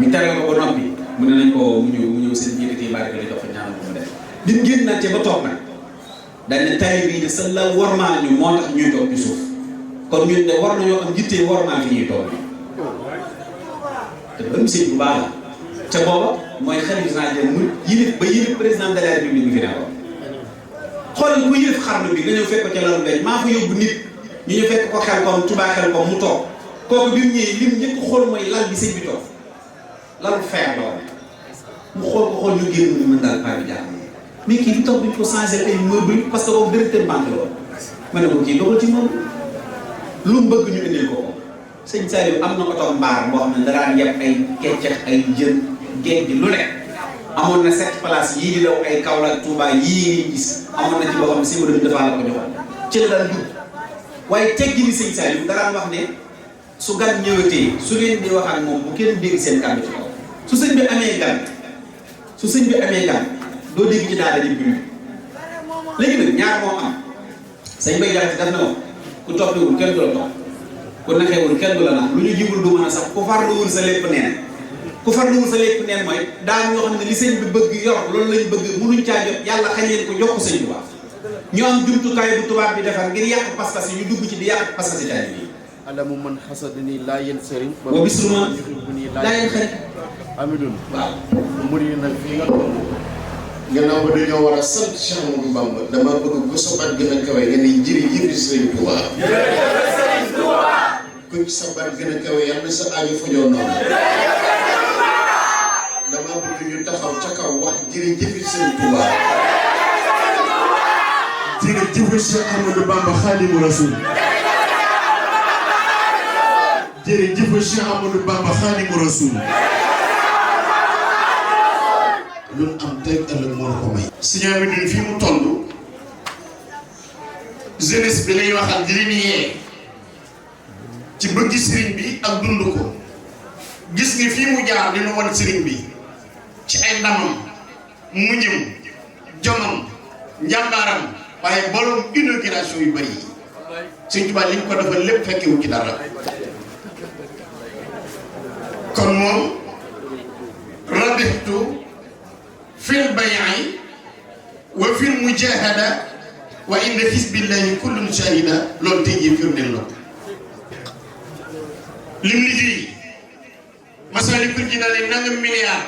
ñu terale ko ba noppi mu ne nañ ko mu ñëw sëñ bi yëkkati barke li jox ko ñaanal ko mu def bi mu génn nañ ba toog nag dañ ne taay bii de sa la warmaal ñu moo tax ñuy toog ci suuf kon ñun de war nañoo am yittee warmaal fi ñuy toog te ba mu sëñ bu baax la te booba mooy xalifa général mu yilif ba yilif président de la république bi fi nekkoon xoolal ku yilif xarnu bi nga ñëw fekk ko ca lalu mbéy maa fa yóbbu nit ñu ñu fekk ko xel kom Touba xel kom mu toog kooku bi mu ñëwee lim njëkk xool mooy lal bi sëñ bi toog lalu feer la woon mu xool ko xool ñu génn ñu mën daal paa bi jaaxal mais kii di toog bi ko changé ay meuble parce que boobu directeur banque la woon ma ne ko kii dogal ci moom lu mu bëgg ñu indil ko sëñ Saliou am na oto mbaar boo xam ne daraan yeb ay keccax ay jën géej gi lu nekk amoon na 7 places yii di daw ay Kaolack Touba yii ngi gis amoon na ci boo xam ne si ma dafa la ko joxoon ci la daan dugg waaye teggi ni sëñ Saliou daraan wax ne su gan ñëwatee su ngeen di wax ak moom bu kenn dégg seen kàddu ci kaw su sëñ bi amee gan doo dégg ci daara di bruit léegi nag ñaar moo am sëñ Bay Jaxate daf na ko ku toppiwul kenn du la topp ku naxewul kenn du la nax lu ñu jibul du mën a sax ku farluwul sa lépp nee na ku farluwul sa lépp neen mooy daan ñoo xam ne li sëñ bi bëgg yor loolu lañ bëgg mënuñ caa jot yàlla xañ leen ko jox ko sëñ Tuubaa ñu am jumtukaay bu tubaab bi defar ngir yàq pas-pas yi ñu dugg ci di yàq pas-pas yi taalibe yi alamu man xasadani laa yéen sëriñ boo bisruma laa yéen xarit amidun waaw mbir yi nag fii nga toll gannaaw ba dañoo war a sant Cheikh Ahmadou Bamba dama bëgg bu sa baat gën a kawe nga ne jërëjëf Sëriñ Tuubaa ku ci sa baat gën a kawe yàlla na sa aajo fajoo noonu dama bëgg ñu taxaw ca kaw wax jërëjëf Sëriñ Tuubaa jërëjëf Cheikh Ahmadou Bamba Xaadimu Rasuul jërëjëf Cheikh Ahmadou Bamba Xaadimu Rasuul lu am tey ëllëg moo ko may. Sëñ bi duñ fi mu toll jeunesse bi lay waxal di leen yee ci bëgg sëriñ bi ak dund ko gis nga fii mu jaar dina wan sëriñ bi ci ay ndamam muñam jomam njàmbaaram waaye borom inauguration yu bari yi Sëñ Tuubaa li ñu ko defal lépp fekkewu ci dara kon moom rabixtu fil bay'i wa fil mujahada wa inda xisbillahi kullun shahida loolu tey jii firndeel la lim liggéey Masaalikul Jinaan ne nangam milliard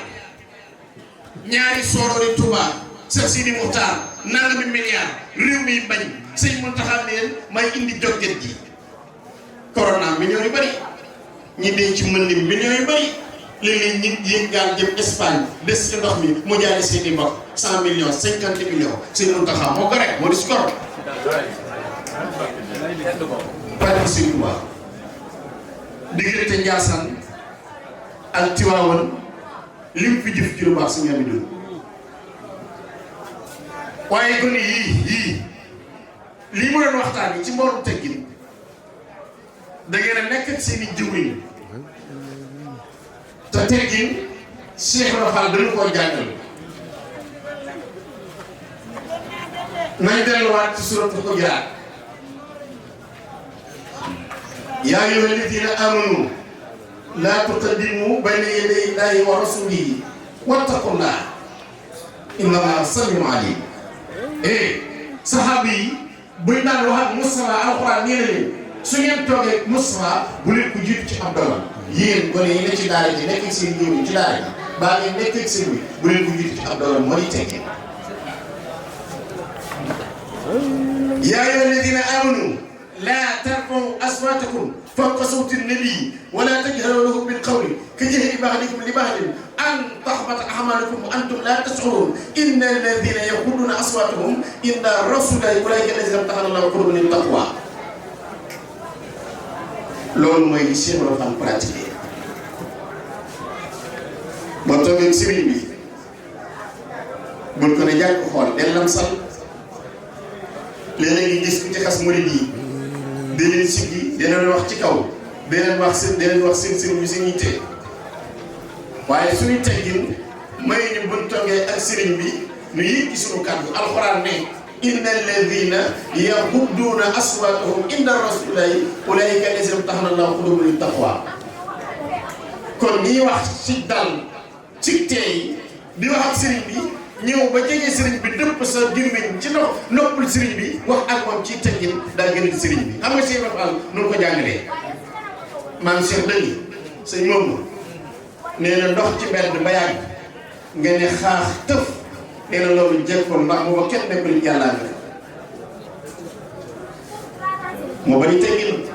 ñaari soorori Touba Cheikh Sidi Muxtaar nangami milliard réew mi bañ sëñ Muntaxa leen may indi jogget ji corona millions yu bari ñi dee ci mën lim millions yu bari léeg-léeg nit yéeg gaal jëm Espagne des ci ndox mi mu jaay seeni mbokk 100 millions 50 millions sëñ Muntaxa moo ko rek moo di si koro pare sëñ Tuubaa diggante Njaasaan ak Tiwaawan lim fi jëf ci lu baax si ñami dund waaye gone yii lii mu doon waxtaan yi ci mboolum teggin da ngeen a nekk ak seeni jëwriñ te teggin Cheikh Rafal dañu koo jàngal nañ delluwaat ci suratul Hujuuraat yaa ayyuhaa llaziina aamanuu laa tuqaddimu bayna yaday llaahi wa rasuulihi wattaqullaaha inna llaaha samii'un aliim saxaaba yi buñ daan wax ak Mustafa alxuraan nee na leen su ngeen toogee Mustafa bu leen ko jiitu ci ab dogal yéen gone yi ne ci daara ji nekk ak seen njóobi ci daara ji baa ngeen nekk ak seen wi bu leen ko jiitu ci ab dogal moo di teggin yaa ayyuhaa llaziina aamanuu laa tarfa'uu aswaatakum fawqa sawti n-nabii wa laa tajharuu lahu bil-qawli ka-jahri ba'dikum li ba'din an tahbata a'maalukum wa antum laa tash'uruun inna allaziina yaghudduuna aswaatahum inda rasuulillaahi ulaa'ika allaziina imtahana llaahu quluubahum lit-taqwaa loolu mooy li Cheikh Ibra Fall pratiqué boo toogee sëriñ bi bul ko ne jàkk xool del lam sal léeg-léeg ngi gis ku ci xas murid yi di leen siggi di leen wax ci kaw di leen wax seen sëriñ bi seen yitte waaye suñu teggin may ñu buñ toogee ak sëriñ bi ñu yëg ci suñu kàddu alxuraan ne inna alladina yaghudduuna aswaatahum inda rasulillahi ulaa'ika allaziina imtahana llaahu quluubahum lit-taqwaa kon ñiy wax ci dal ci teey di wax ak sëriñ bi ñëw ba jege sëriñ bi dëpp sa gémmiñ ci noppul sëriñ bi wax ak moom ci teggin daa gën a sëriñ bi xam nga Cheikh Ibra Fall noonu ko jàngalee maam Cheikh dëgg sëñ moom nee na ndox ci mbedd ba yàgg nga ne xaax tëf nee na loolu jekkoon ndax booba kenn nekkul yàllaa nga moo bari teggin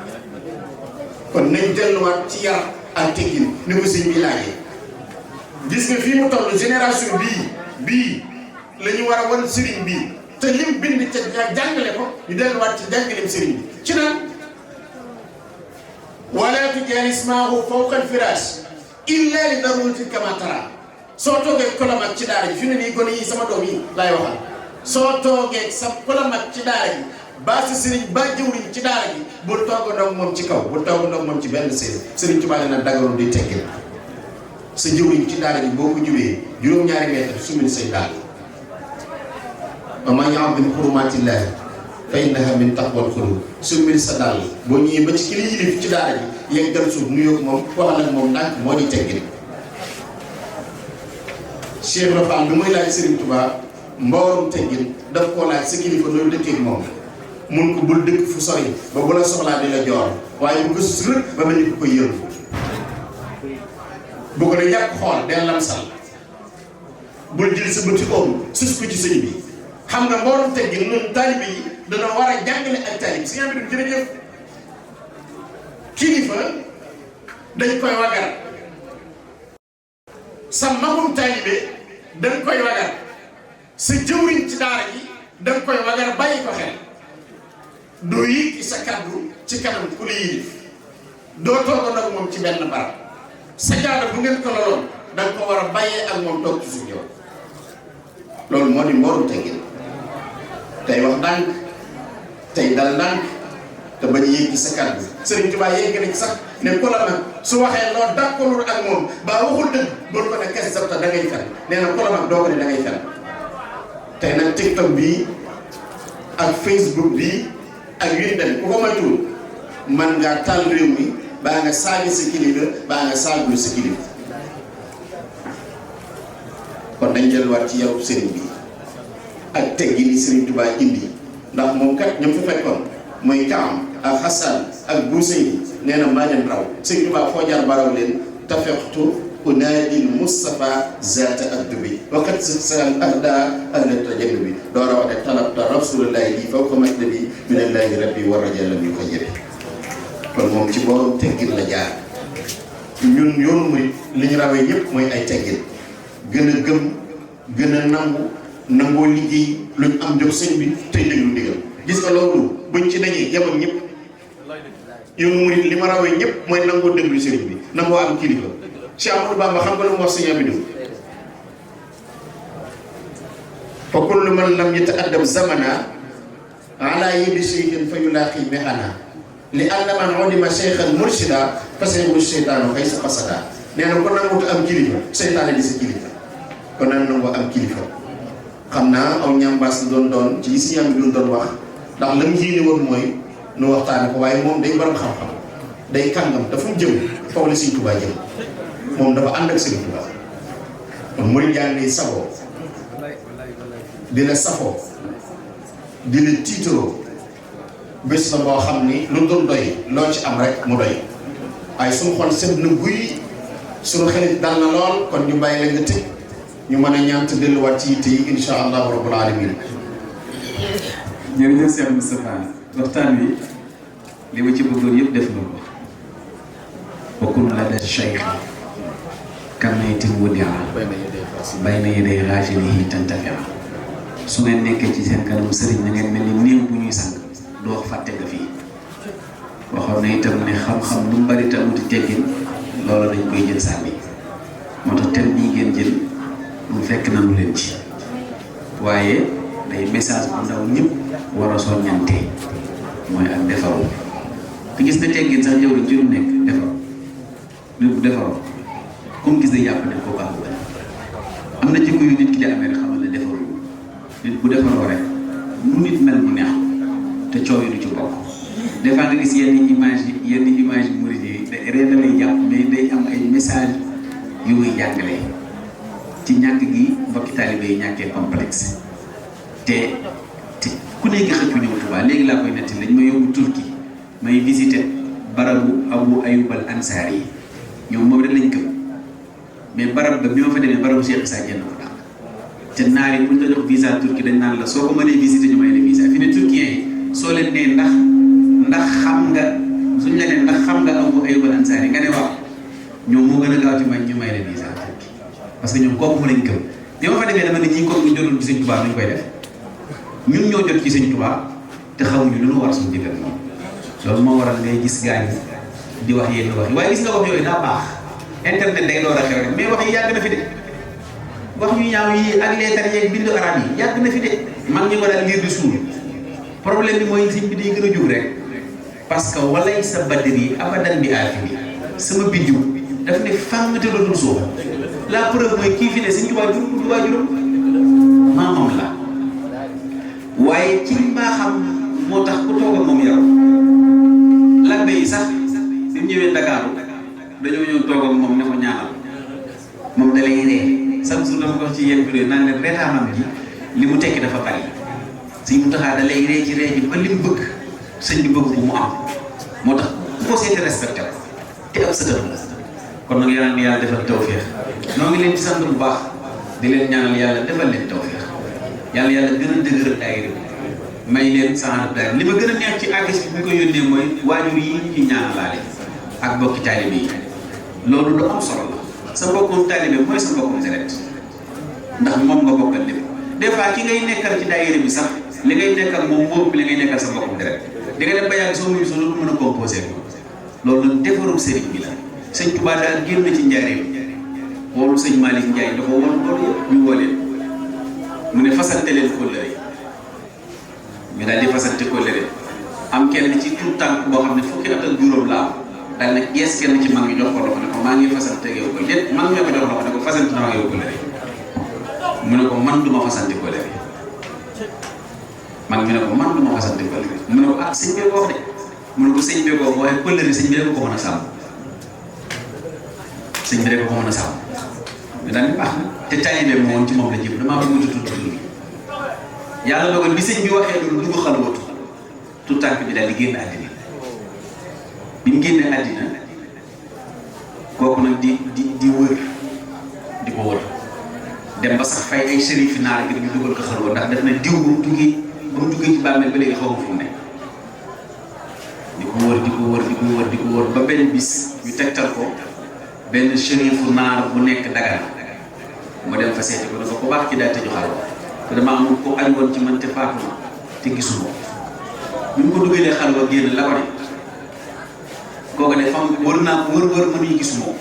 kon nañ delluwaat ci yar ak teggin ni ko sëñ bi laajee gis nga fii mu toll génération bii la ñu war a wan sëriñ bii te lim bind ca jàngale ko ñu delluwaat ci jàngaleem sëriñ bi ci naan wala tujaalis maahu fawqa al-firaash illa li daruratin kama tara soo toogee kolomak ci daara ji fi ne nii gone yi sama doom yi laay waxal soo toogee sa kolomak ci daara ji ba sa sëriñ ba jëwriñ ci daara ji bul toogandoog moom ci kaw bul toogandoog moom ci benn sëriñ Tuubaa na dagaru di teggin sa jëwriñ ci daara ji boo ko jubee juróom-ñaari mètre sumil say daal wa man yu'azzim hurumaatillaahi fa innahaa min taqwal quluub sumil sa daal boo ñëwee ba ci ki la yilif ci daara ji yeggal suuf nuyoo moom waxal ak moom ndànk moo di teggin Cheikh Ibra Fall bi muy laaj Serigne Touba mboorum teggin daf koo laaj sa kilifa nooy dëkkee moom mun ko bul dëkk fu sori ba bu la soxlaa di la joor waaye bu gëstu rek ba mel ni ku koy yërëm bu ko ne yàq xool del lamsal bul jël sa bëti oom sus ko ci sëñ bi xam nga mboorum teggin ñun taalibe yi dana war a jàngale ak taalib si nga bi du jërëjëf kilifa dañ koy wagar sa magum taalibe dañ koy wagar sa jëwriñ ci daara ji dañ koy wagar bàyyi ko xel doo yëg sa kàddu ci kanam ku la yilif doo toog nag moom ci benn barab sa jaada bu ngeen ko laloon da nga ko war a bàyyee ak moom toog ci suuf yow loolu moo di mbooru teggin tey wax ndànk tey dal ndànk te bañ a yëg sa kàddu Sëriñ Tuubaa yegg na ci sax ne ko la nag su waxee loo d'accordul ak moom ba waxul dëgg bul ko ne kes sabta da ngay fen nee na ko la nag doo ko ne da ngay fen tey nag TikTok bii ak Facebook bii ak yu dem ku ko moytuwul man ngaa taal réew mi baa nga saagi sa kilifa baa nga saagul sa kilifa kon dañ delluwaat ci yarub sëriñ bi ak teggi ni Sëriñ Tuubaa indi ndax moom kat ñoom fa fekkoon mooy Kaam ak Hassan ak Buseyni nee na maa leen raw Sëriñ Tuubaa foo jaar baraw leen tafextu unaadil Mustafa zaata addubi waqat sal ahda ahla tajannubi door a wax ne talabta rasulullahi lii fawqa matlabi minallahi rabbi wa rajala mi ko jëbe kon moom ci borom teggin la jaar ñun yoonu murit li ñu rawee ñëpp mooy ay teggin gën a gëm gën a nangoo liggéey luñ am jox sëñ bi tey déglu ndigal gis nga loolu buñ ci dañee yemam ñëpp yoonu murit li ma rawee ñëpp mooy nangoo déglu sëriñ bi nangoo am kilifa Cheikh Amadou Bamba xam nga lu mu wax sëñ Abidou fa kullu man lam yata'addab zamana ala yadi shaykhin fa yulaqi mihana li anna man udima shaykhan murshida fa sayyidu shaytanu haysa fasada nee na ko nangutu am kilifa seytaane di sa kilifa kon nan nangoo am kilifa xam naa aw ñambaas la doon ci si ñam bi doon wax ndax la mu yéene woon mooy nu waxtaane ko waaye moom day borom xam-xam day kàngam dafa mu jëm foofu la Sëriñ Tuubaa jëm moom dafa ànd ak Sëriñ Tuubaa kon murid yaa ngi safoo di la safoo di la tiitaroo bés la boo xam ni lu doon doy loo ci am rek mu doy waaye suñu xol sedd na guy suñu xelit dal na lool kon ñu bàyyi la nga tëj ñu mën a ñaan te delluwaat ci yitte yi insha allahu rabbul alamin jërëjëf Cheikh Moustapha waxtaan wi li ma ci bëggoon yëpp def na ko bokkul la da cheikh kamnaytin wudia bayna yaday rajilihi tantafia su ngeen nekkee ci seen kanam sëriñ na ngeen mel ni néew bu ñuy sang doo fàtte nga fii waxoon na itam ne xam-xam lu mu bari te amuti teggin loolu dañ koy jël sànni moo tax thème bii ngeen jël mu fekk nanu leen ci waaye day message bu ndaw ñëpp war a soññante mooy ak defaru te gis nga teggin sax jëw ci lu nekk defaru nit bu defaroo comme gis day yàpp ne koo baax am na jikko yu nit ki di amee rek xamal ne defaru nit bu defaroo rek lu nit mel mu neex te coow yi du ci bokk des fois nga gis yenn image yi murid yi ree na lay jàpp mais day am ay message yu muy jàngale ci ñàkk gi mbokki taalibe yi ñàkkee complexe te ku nekk xëccu ñëw Tuubaa léegi laa koy netti lañ ma yóbbu Turquie may visité barabu Abu Ayyub al Ansari yi ñoom moom rek lañ gëm mais barab ba bi ma fa demee barabu Cheikh Issa Diène ko dàq te naar yi buñ la jox visa Turquie dañ naan la soo ko mënee visité ñu may la visa fi ne turquien yi soo leen nee ndax xam nga suñ la nee ndax xam nga Abu Ayyub al Ansari nga ne waaw ñoom moo gën a gaaw ci may ñu may la visa Turquie parce que ñoom kooku mu lañ gëm te ma fa demee dama ne ñii comme ñu jotul ci Sëñ Tuubaa nuñ koy def ñun ñoo jot ci Sëñ Tuubaa te xamuñu lu ñu war a suñu digal moom loolu moo waral ngay gis gaañ di wax yenn wax yi waaye gis nga wax yooyu daa baax internet day door a xew rek mais wax yi yàgg na fi de wax yu ñaaw yi ak leetar yeeg bindu arab yi yàgg na fi de mag ñi ko daan liir di suul problème bi mooy sëñ bi day gën a jug rek parce que walay sa badri abadan bi aafiri sama biddiw daf ne fàmm te dootul suuf la preuve mooy kii fi ne Sëñ Tuubaa jur du waajuram maamam la waaye ci mbaaxam moo tax ku toog ak moom yaram labbe yi sax bi mu ñëwee Dakar dañoo ñëw toog ak moom ne ko ñaanal moom da lay ree chaque jour dama ko wax ci yenn vidéo naan leen reetaanam ji li mu tekki dafa bari Sëñ Muntaxa da lay ree ci ba li mu bëgg sëñ bi bëgg bu mu am moo tax ku ko seeti respecté ko te ab sëtam la kon nag yàlla na yàlla defal tawfeex noo ngi leen ci sant bu baax di leen ñaanal yàlla defal leen tawfeex yàlla gën a dëgëral daayira may leen saxaanab daayira li ma gën a neex ci àggis bi ñu ko yónnee mooy waajur yi ñu ñaanalaale ak bokki taalibe yi loolu lu am solo la sa mbokkum taalibe mooy sa mbokkum deret ndax moom nga bokkal lépp des fois ki ngay nekkal ci daayira bi sax li ngay nekkal moom moo ëpp li ngay nekkal sa mbokkum deret di nga dem ba yàgg soo muy soo loolu mën a composé loolu nag defarum sëriñ bi la sëñ Touba daal génn ci njaareem woolu sëñ Malick Ndiaye dafa woon loolu yëpp ñu woo leen mu ne fasante leen kóllëre ñu daal di fasante kóllëre am kenn ci tout tànk boo xam ne fukki at ak juróom la am daal nag gees kenn ci mag ñi jox ko loxo ne ko maa ngi fasante ak yow ko lépp mag ñoo ko jox loxo ne ko fasante naa ak yow kóllëre mu ne ko man duma fasante kóllëre mag mi ne ko man duma fasante kóllëre mu ne ko ah sëñ bee ko wax de mu ne ko sëñ bee ko wax waaye kóllëre sëñ bi rek ko mën a sàmm sëñ bi rek ko mën a sàmm mais daal di baax na te taalibe bi woon ci moom la jëm damaa bëgg a tudd tur bi yàlla dogal bi sëñ bi waxee loolu dugg xalwatu tout tànk bi daal di génn àddina bi mu génnee àddina kooku nag di wër di ko wër dem ba sax fay ay sëriñ fi naar gi ñu dugal ko xalwa ndax daf na diw ba mu duggee ci bàmmeel ba léegi xaw ma fu mu ne di ko wër ba benn bis ñu tegtal ko benn sëriñu naar bu nekk Dagana mu dem fa seeti ko dafa ko baax ci daal tëju xalwa te dama amul ko añ woon ci man te faatu ma te gisuma bi mu ko dugalee xalwa génn la ko ne kooku ne fam wër mënuñu gisuma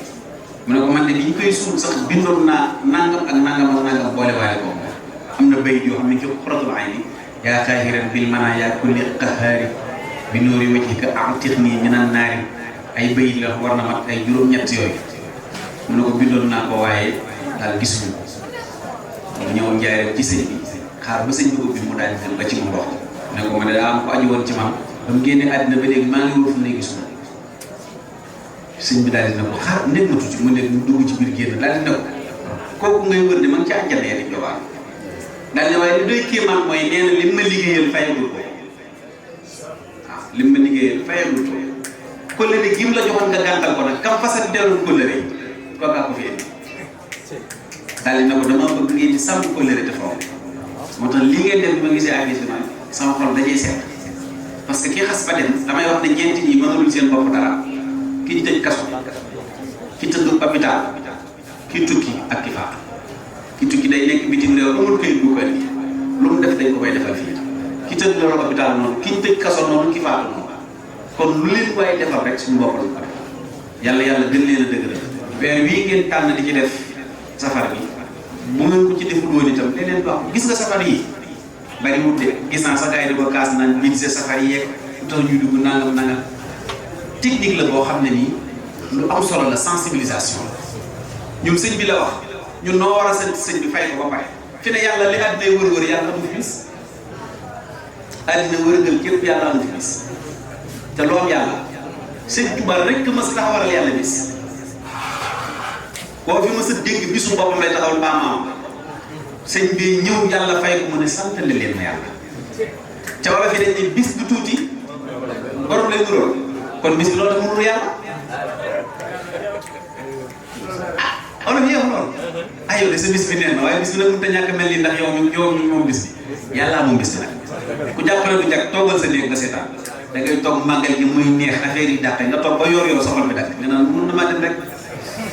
mu ne ko man de bi ñu koy suul sax bindoon naa nangam ak nangam boole waaye ko am na bayit yoo xam ne ci xuratul ayni yaa xaahiran bil mana yaa kulli qahaari bi noori wajhika a'tiqni minan naari ay bayit la war na mat ay juróom-ñett yooyu mu ne ko bindoon naa ko waaye daal gisuñu ko ñëw njaareel ci sëñ bi xaar ba sëñ bi ubbi mu daal di dem ba ci mu ndox ne ko ma ne daa am ko aju woon ci man ba mu génnee àddina ba léegi maa ngi wër fu ne gisuma sëñ bi daal di ne ko xaar nekk ma tuuti mu nekk mu dugg ci biir génn daal di ne ko kooku ngay wër ne ma ngi ci àjjana ya di jowaan daal ne waaye li doy kéemaan mooy nee na lim ma liggéeyal fayagul ko waaw lim ma liggéeyal fayagul ko kóllëre gi mu la joxoon nga gàntal ko nag kam fasat dellu kóllëre yi kookaa ko fi indi daal di ne ko dama bëgg ngeen di sàmm kóllëre te faw moo tax li ngeen def bi ma gisee engagement sama xol dajee seet parce que ki xas ba dem damay wax ne ñeenti ñi mënalul seen bopp dara ki ñu tëj kaso ki tëdd hôpital ki tukki ak ki faatu ki tukki day nekk bitim réew amul këyit bu ko indi lu mu def dañ ko koy defal fii ki tëdd loolu hôpital noonu ki ñu tëj kaso noonu ki faatu noonu kon lu leen waaye defal rek suñu bopp la yàlla gën leen a dëgëral weer wii ngeen tànn di ci def safar bi bu ngeen ko ci deful woon itam leneen wax gis nga safar yi bari wut de gis naa sax gars yi di ko kaas naan budget safar yi yeeg lu tax ñuy dugg nangam technique la boo xam ne nii lu am solo la sensibilisation ñun sëñ bi la wax ñun noo war a sant sëñ bi fay ko ba pare fi ne yàlla li àddina wër yàlla amu fi bis àddina wërëgal képp yàlla amu fi bis te loo am yàlla sëñ Tuubaa rek ma sa taxawal yàlla bis boo fi ma sa dégg bisu boppam lay taxawal baamaam sëñ bi ñëw yàlla fay ko mu ne santale leen ma yàlla ca wala fi dañ ne bis du tuuti borom lay nuróol kon bis bi loolu dafa mënul yàlla olof yi loolu yow de sa bis bi nee na waaye bis bi nag mënut a ñàkk mel ni ndax yow moom bis bi yàllaa moom bis bi nag ku jàppale du jag toogal sa néeg nga seetaan da ngay toog màggal gi muy neex affaire yi dàqe nga toog ba yor sa xol bi dàqe nga naan mën na maa dem rek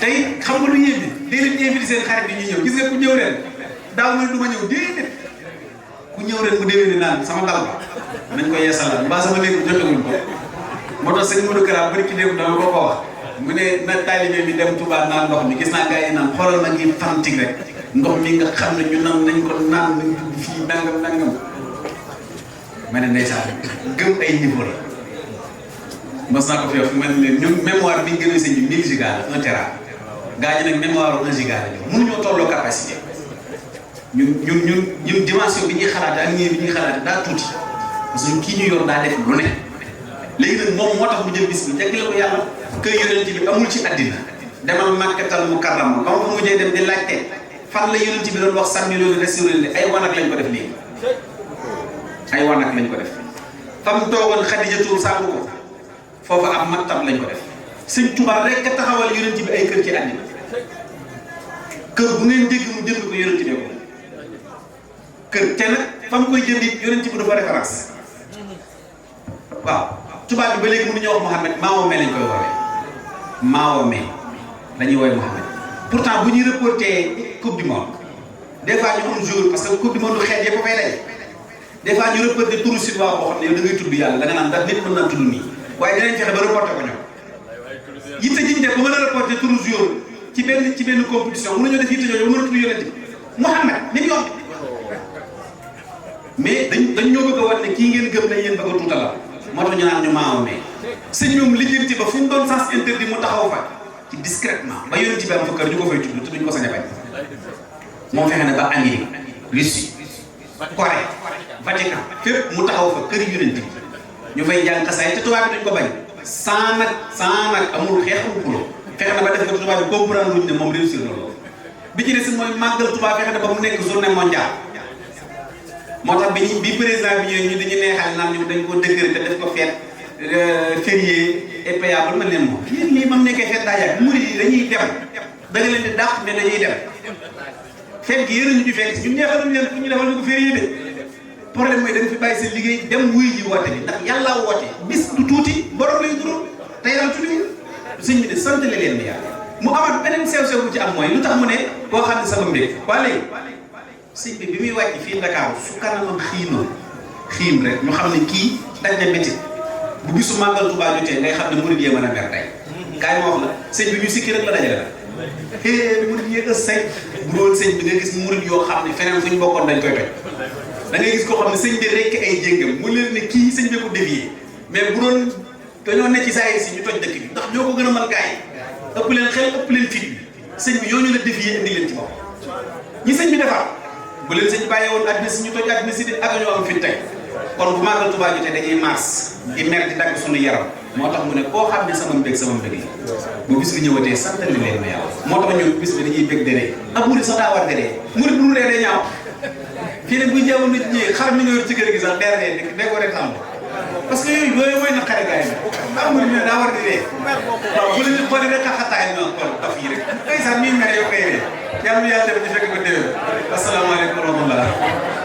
tey xam nga lu ñëw bi day leen invité seen xarit yi ñuy ñëw gis nga ku ñëw ren daaw mu ne du ma ñëw déedéet ku ñëw ren mu déwéne naan sama dal ba nañ ko yeesalaat mbaa sama néeg joxewuñ ko moo tax sëñ Modou Kara bari ki dégg dama ko wax mu ne na taalibe bi dem Touba naan ndox mi gis naa gars yi naan xoolal ma ngi fantig rek ndox mi nga xam ne ñu nañ ko naan nañ dugg fii nangam ma ne ndeysaan gëm ay niveau la mos naa ko fi wax ma ne leen ñun mémoire bi ñu gën a sëñ bi 1000 giga la 1 tera gars yi nag mémoire 1 giga la ñu mënuñoo tolloo capacité ñun dimension bi ñuy xalaate ak ñii bi ñuy xalaate daa tuuti parce que kii ñu yor daa def lu ne léegi nag moom moo tax mu jël bis bi jagleel ko yàlla kër yonent bi amul ci àddina demal Makkatal Mukarrama ba mu mujjee dem di laajte fan la yonent bi doon wax sànni loolu restauré ay wanag lañ ko def léegi ay wanag lañ ko def fa mu toogoon Xadijatu sàngu ko foofa am maktab lañ ko def sëñ Tuubaa rek a taxawal yonent bi ay kër ci àddina kër bu ngeen dégg mu jënd ko yonent bi ko kër te nag fa mu koy jënd it yonent bi dafa référence waaw tubaab bi ba léegi mënuñu wax Mouhamed Maomé lañ koy woowee Maomé la ñuy woowee Mouhamed pourtant bu ñuy reporté coupe du monde des fois ñu am jour parce que coupe du monde xeet yëpp fay daje des fois ñu reporté turu si waa boo xam ne yow da ngay tudd yàlla da nga naan ndax nit mën naa tudd nii waaye dinañ fexe ba reporté ko ñoom yitte jiñ def ba mën a reporté turu jour ci benn compétition mënuñoo def yitte ñooñu ba mën a tudd yonent bi Mouhamed ni ñu wax mais dañ ñoo bëgg a wan ne kii ngeen gëm nañ yéen bëgg a tuutalal moo tax ñu naan ñu Maomé sëñ ñoom lijjanti ba fu mu doon sens interdit mu taxaw fa ci discrètement ba yonent bi am fa kër ñu ko fay tudd te duñ ko sañ a bañ moom fexe na ba Amérique Russie Corée Vatican fépp mu taxaw fa kër yonent bi ñu fay jàng xasaay te tubaab bi duñ ko bañ sans nag amul xeex amul xuloo fexe na ba def ko tubaab bi comprendre luñ ne moom réussir na loolu bi ci des mooy màggal tubaab fexe na ba mu nekk journée mondiale moo tax bi président bi ñëwee ñu dañu neexal naan ñu dañ ko décréter te def ko fête férié et payable man leen moom yéen lii mam nekkee fête daa yàgg murid yi dañuy dem da nga leen di dàq ne dañuy dem fekk gi yéen ñu ci fekk ñun neexaluñ leen pour ñu defal ñu ko férié de problème mooy da nga fi bàyyi seen liggéey dem wuy ji woote bi ndax yàlla woote bis du tuuti borom lay duru te yaram tuuti sëñ bi de sant leen ni yàlla mu amaat beneen sew-sew bu ci am mooy lu tax mu ne koo xam ne sama mbég waa léegi sëñ bi muy wàcc fii Ndakaaru su kanamam xiim rek ñu xam ne kii daj na métti bu bisu màggal Tuubaa jotee ngay xam ne murid yee mën a mer tey kaay ma wax la sëñ bi ñu sikki rek la dajale la murid yee ës say bu doon sëñ bi nga gis murid yoo xam ne feneen fu ñu bokkoon dañ koy toj da ngay gis koo xam ne sëñ bi rekk ay jéngam mu leen ne kii sëñ bi ko dévié mais bu doon dañoo ne ci saa yi si ñu toj dëkk bi ndax ñoo ko gën a mën gaay ëpp leen xel ëpp leen fit bi sëñ bi ñooñu la dévié indi leen ci bopp ñi sëñ bi defar bu leen sëñ bàyyee woon àddina si ñu toj àddina si de ak ñoo am fi tey kon bu màggal Tuubaa jotee dañuy mars di mer di dagg suñu yaram moo tax mu ne koo xam ne sama mbég la bu bis bi ñëwatee santali leen ma yàlla moo tax ñu bis bi dañuy bég deree ak murid sax daa war deree murid bu mu dee day ñaaw fii nag buy jaamu nit ñi xar mi nga yor ci kër gi sax deree dee ko rek xam parce que yooyu mooy naqare gars yi am murid ne daa war di dee waaw bu leen xooli rek xaxataay noonu kon daf yi rek ay sax mii mer yow koy ree yàlla def di fekk ko déwén asalaamaaleykum wa rahmatullah